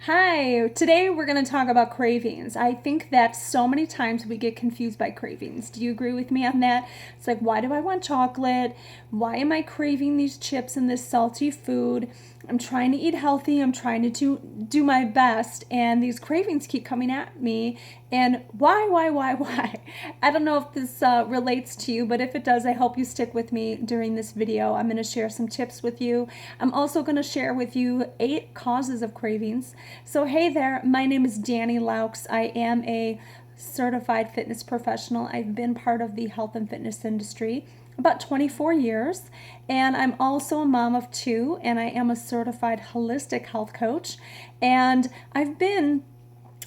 Hi, today we're going to talk about cravings. I think that so many times we get confused by cravings. Do you agree with me on that? It's like, why do I want chocolate? Why am I craving these chips and this salty food? I'm trying to eat healthy. I'm trying to do my best, and these cravings keep coming at me. And why? I don't know if this relates to you, but if it does, I hope you stick with me during this video. I'm going to share some tips with you. I'm also going to share with you 8 causes of cravings. So, hey there, my name is Danny Laux. I am a certified fitness professional. I've been part of the health and fitness industry about 24 years, and I'm also a mom of 2, and I am a certified holistic health coach. And I've been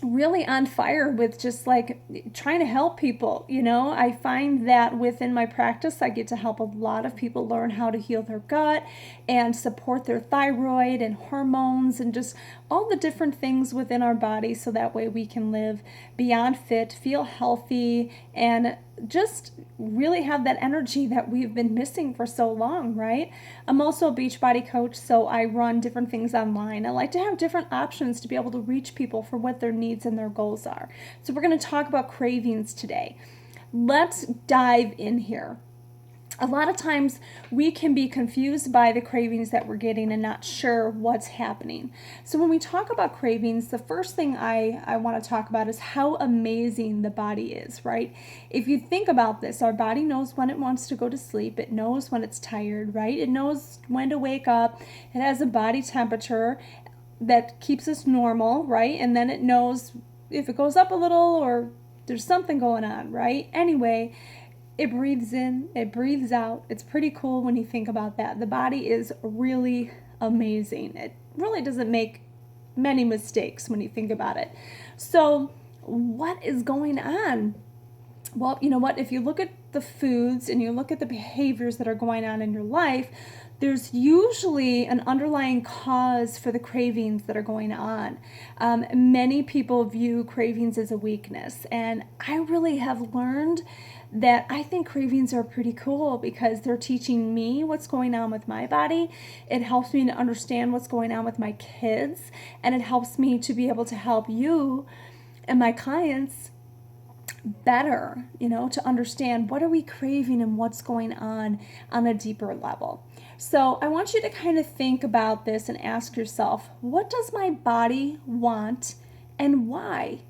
really on fire with just like trying to help people. I find that within my practice, I get to help a lot of people learn how to heal their gut and support their thyroid and hormones and just all the different things within our body, so that way we can live beyond fit, feel healthy, and just really have that energy that we've been missing for so long, right? I'm also a Beachbody coach, so I run different things online. I like to have different options to be able to reach people for what their needs and their goals are. So we're going to talk about cravings today. Let's dive in here. A lot of times we can be confused by the cravings that we're getting and not sure what's happening. So when we talk about cravings, the first thing I want to talk about is how amazing the body is, right? If you think about this, our body knows when it wants to go to sleep. It knows when it's tired, right? It knows when to wake up. It has a body temperature that keeps us normal, right? And then it knows if it goes up a little or there's something going on, right? Anyway, it breathes in, it breathes out. It's pretty cool when you think about that. The body is really amazing. It really doesn't make many mistakes when you think about it. So, what is going on? Well, you know what? If you look at the foods and you look at the behaviors that are going on in your life, there's usually an underlying cause for the cravings that are going on. Many people view cravings as a weakness, and I really have learned that I think cravings are pretty cool because they're teaching me what's going on with my body. It helps me to understand what's going on with my kids, and it helps me to be able to help you and my clients better, to understand what are we craving and what's going on a deeper level. So I want you to kind of think about this and ask yourself, what does my body want and why?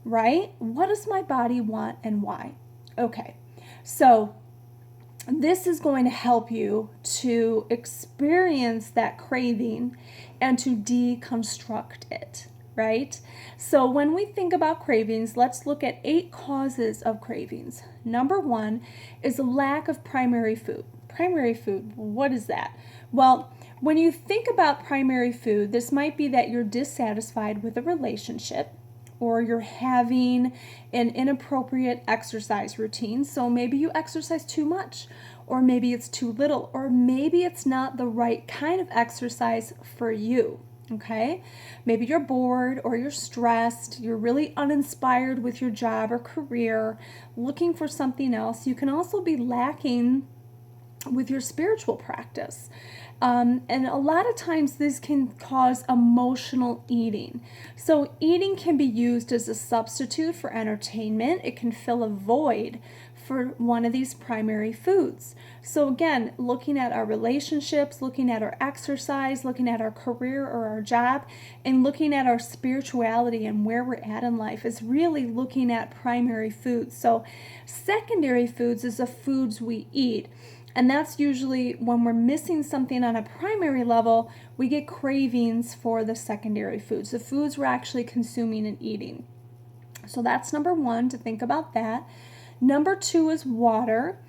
Right? What does my body want and why? Okay, so this is going to help you to experience that craving and to deconstruct it, right? So when we think about cravings, let's look at 8 causes of cravings. Number 1 is a lack of primary food. Primary food, what is that? Well, when you think about primary food, this might be that you're dissatisfied with a relationship, or you're having an inappropriate exercise routine. So maybe you exercise too much, or maybe it's too little, or maybe it's not the right kind of exercise for you. Okay? Maybe you're bored or you're stressed, you're really uninspired with your job or career, looking for something else. You can also be lacking with your spiritual practice. And a lot of times this can cause emotional eating. So eating can be used as a substitute for entertainment. It can fill a void for one of these primary foods. So again, looking at our relationships, looking at our exercise, looking at our career or our job, and looking at our spirituality and where we're at in life is really looking at primary foods. So secondary foods is the foods we eat. And that's usually when we're missing something on a primary level, we get cravings for the secondary foods, the foods we're actually consuming and eating. So that's number 1, to think about that. Number 2 is water.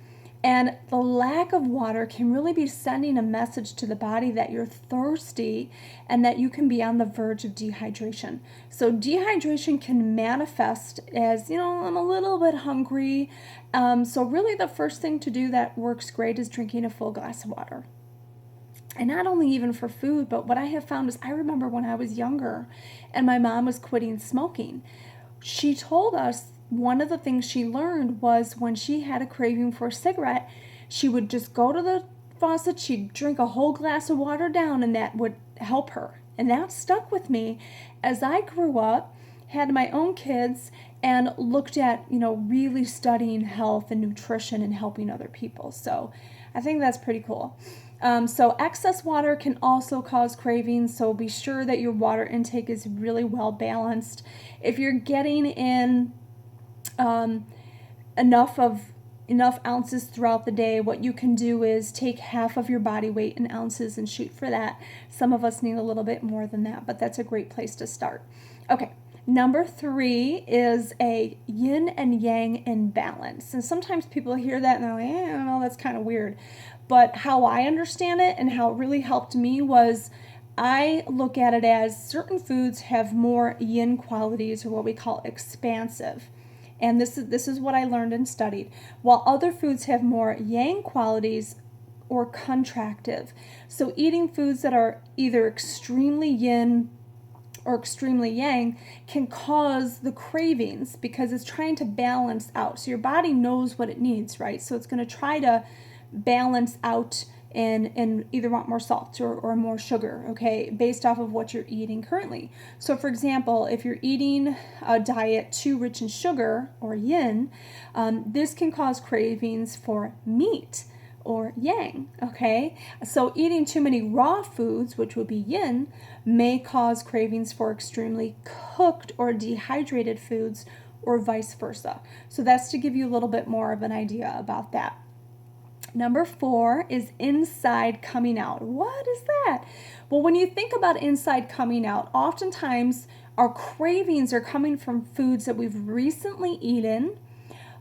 And the lack of water can really be sending a message to the body that you're thirsty and that you can be on the verge of dehydration. So dehydration can manifest as, I'm a little bit hungry. So really the first thing to do that works great is drinking a full glass of water. And not only even for food, but what I have found is I remember when I was younger and my mom was quitting smoking. She told us one of the things she learned was when she had a craving for a cigarette, she would just go to the faucet, she'd drink a whole glass of water down, and that would help her. And that stuck with me as I grew up, had my own kids, and looked at, really studying health and nutrition and helping other people. So I think that's pretty cool. So excess water can also cause cravings, so be sure that your water intake is really well balanced. If you're getting in um, enough ounces throughout the day, what you can do is take half of your body weight in ounces and shoot for that. Some of us need a little bit more than that, but that's a great place to start. Okay, number 3 is a yin and yang imbalance. And sometimes people hear that and they're like, I don't know, that's kind of weird. But how I understand it and how it really helped me was I look at it as certain foods have more yin qualities, or what we call expansive. And this is what I learned and studied. While other foods have more yang qualities or contractive. So eating foods that are either extremely yin or extremely yang can cause the cravings because it's trying to balance out. So your body knows what it needs, right? So it's going to try to balance out and either want more salt or more sugar, okay, based off of what you're eating currently. So for example, if you're eating a diet too rich in sugar or yin, this can cause cravings for meat or yang, okay? So eating too many raw foods, which would be yin, may cause cravings for extremely cooked or dehydrated foods, or vice versa. So that's to give you a little bit more of an idea about that. Number 4 is inside coming out. What is that? Well, when you think about inside coming out, oftentimes our cravings are coming from foods that we've recently eaten,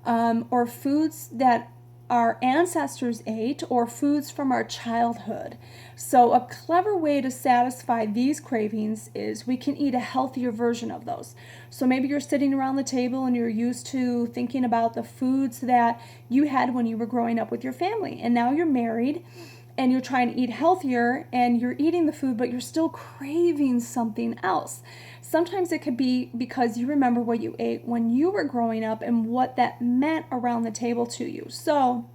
or foods that our ancestors ate, or foods from our childhood. So a clever way to satisfy these cravings is we can eat a healthier version of those. So maybe you're sitting around the table and you're used to thinking about the foods that you had when you were growing up with your family, and now you're married and you're trying to eat healthier and you're eating the food, but you're still craving something else. Sometimes it could be because you remember what you ate when you were growing up and what that meant around the table to you. So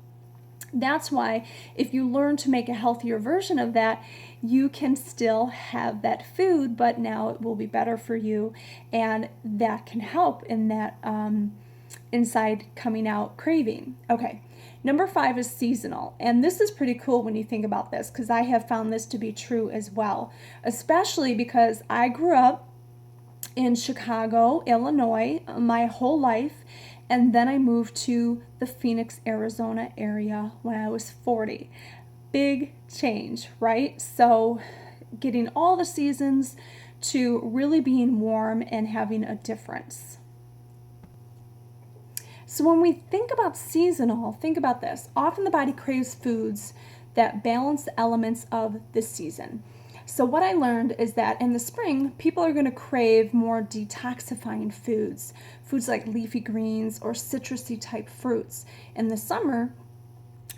that's why if you learn to make a healthier version of that, you can still have that food, but now it will be better for you, and that can help in that inside coming out craving. Okay. Number 5 is seasonal, and this is pretty cool when you think about this, because I have found this to be true as well, especially because I grew up in Chicago, Illinois, my whole life, and then I moved to the Phoenix, Arizona area when I was 40. Big change, right? So getting all the seasons to really being warm and having a difference. So when we think about seasonal, think about this. Often the body craves foods that balance the elements of the season. So what I learned is that in the spring, people are going to crave more detoxifying foods like leafy greens or citrusy type fruits. In the summer,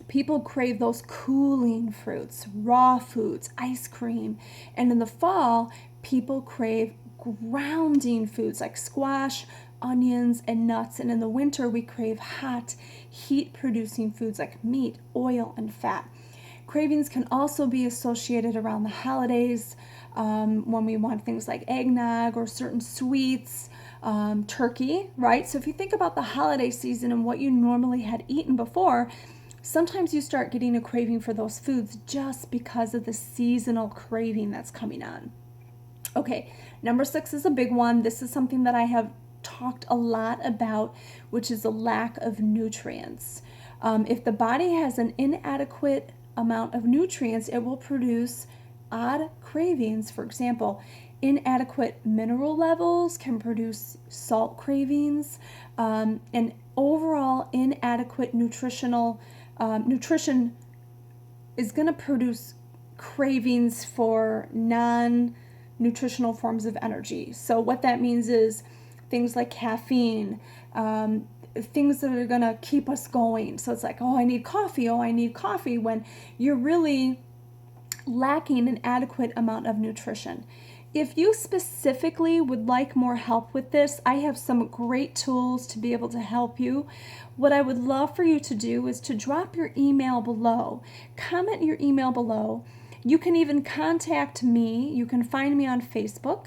people crave those cooling fruits, raw foods, ice cream. And in the fall, people crave grounding foods like squash, onions, and nuts. And in the winter, we crave hot, heat-producing foods like meat, oil, and fat. Cravings can also be associated around the holidays, when we want things like eggnog or certain sweets, turkey, right? So if you think about the holiday season and what you normally had eaten before, sometimes you start getting a craving for those foods just because of the seasonal craving that's coming on. Okay, number 6 is a big one. This is something that I have talked a lot about, which is a lack of nutrients. If the body has an inadequate amount of nutrients, it will produce odd cravings. For example, inadequate mineral levels can produce salt cravings, and overall inadequate nutrition is going to produce cravings for non-nutritional forms of energy. So what that means is things like caffeine, things that are going to keep us going. So it's like, oh, I need coffee, when you're really lacking an adequate amount of nutrition. If you specifically would like more help with this, I have some great tools to be able to help you. What I would love for you to do is to drop your email below. Comment your email below. You can even contact me. You can find me on Facebook,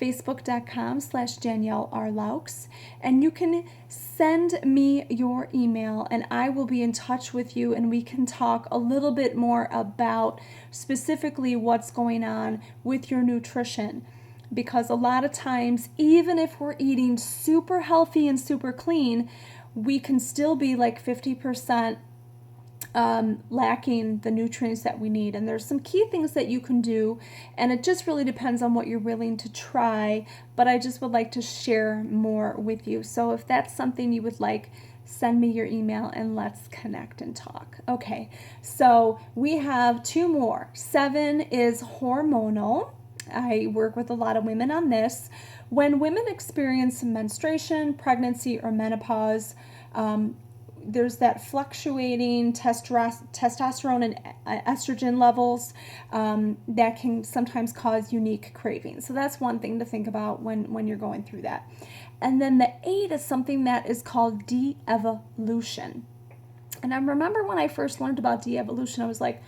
facebook.com/Danielle R. Laux, and you can send me your email and I will be in touch with you and we can talk a little bit more about specifically what's going on with your nutrition. Because a lot of times, even if we're eating super healthy and super clean, we can still be like 50% lacking the nutrients that we need. And there's some key things that you can do, and it just really depends on what you're willing to try, but I just would like to share more with you. So if that's something you would like, send me your email and let's connect and talk. Okay, so we have 2 more. 7 is hormonal. I work with a lot of women on this. When women experience menstruation, pregnancy, or menopause, there's that fluctuating testosterone and estrogen levels that can sometimes cause unique cravings. So that's one thing to think about when you're going through that. And then the 8 is something that is called de-evolution. And I remember when I first learned about de-evolution, I was like,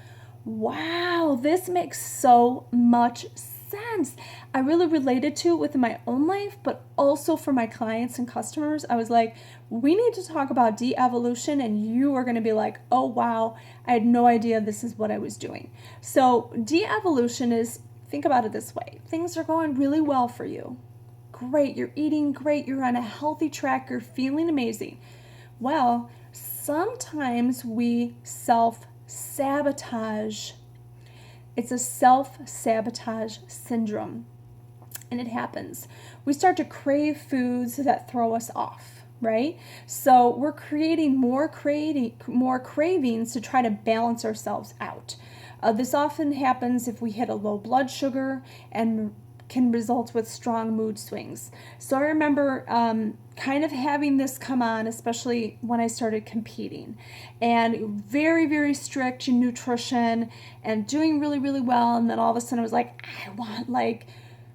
wow, this makes so much sense. I really related to it within my own life, but also for my clients and customers. I was like, we need to talk about de-evolution, and you are going to be like, oh wow, I had no idea this is what I was doing. So de-evolution is, think about it this way. Things are going really well for you. Great, you're eating great, you're on a healthy track, you're feeling amazing. Well, sometimes we self-sabotage. It's a self-sabotage syndrome, and it happens. We start to crave foods that throw us off, right? So we're creating more cravings to try to balance ourselves out. This often happens if we hit a low blood sugar and can result with strong mood swings. So I remember kind of having this come on, especially when I started competing, and very, very strict in nutrition and doing really, really well. And then all of a sudden I was like, I want like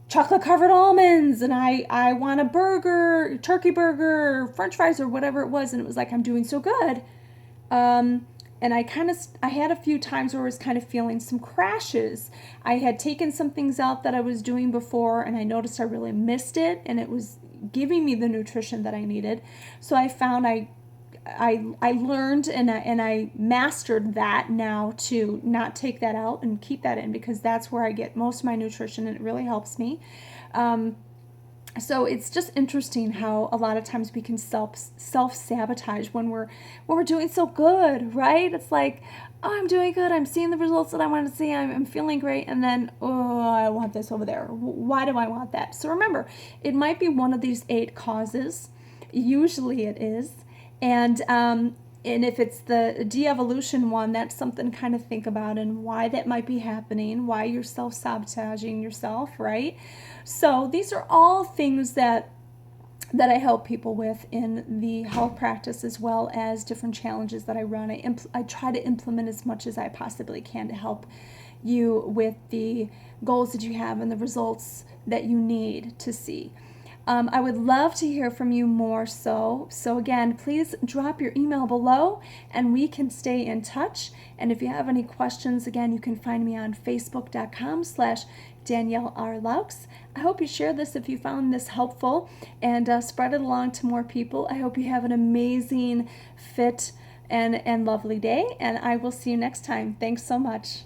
chocolate covered almonds, and I want a burger, turkey burger, french fries, or whatever it was. And it was like, I'm doing so good. And I had a few times where I was kind of feeling some crashes. I had taken some things out that I was doing before, and I noticed I really missed it, and it was giving me the nutrition that I needed. So I found I learned and I mastered that now to not take that out and keep that in, because that's where I get most of my nutrition, and it really helps me. So it's just interesting how a lot of times we can self-sabotage when we're doing so good, right? It's like, oh, I'm doing good. I'm seeing the results that I want to see. I'm feeling great. And then, oh, I want this over there. Why do I want that? So remember, it might be one of these 8 causes. Usually it is. And if it's the de-evolution one, that's something to kind of think about, and why that might be happening, why you're self-sabotaging yourself, right? So these are all things that I help people with in the health practice, as well as different challenges that I run. I try to implement as much as I possibly can to help you with the goals that you have and the results that you need to see. I would love to hear from you more so. So again, please drop your email below and we can stay in touch. And if you have any questions, again, you can find me on facebook.com/Danielle R. Laux. I hope you share this if you found this helpful, and spread it along to more people. I hope you have an amazing, fit, and lovely day, and I will see you next time. Thanks so much.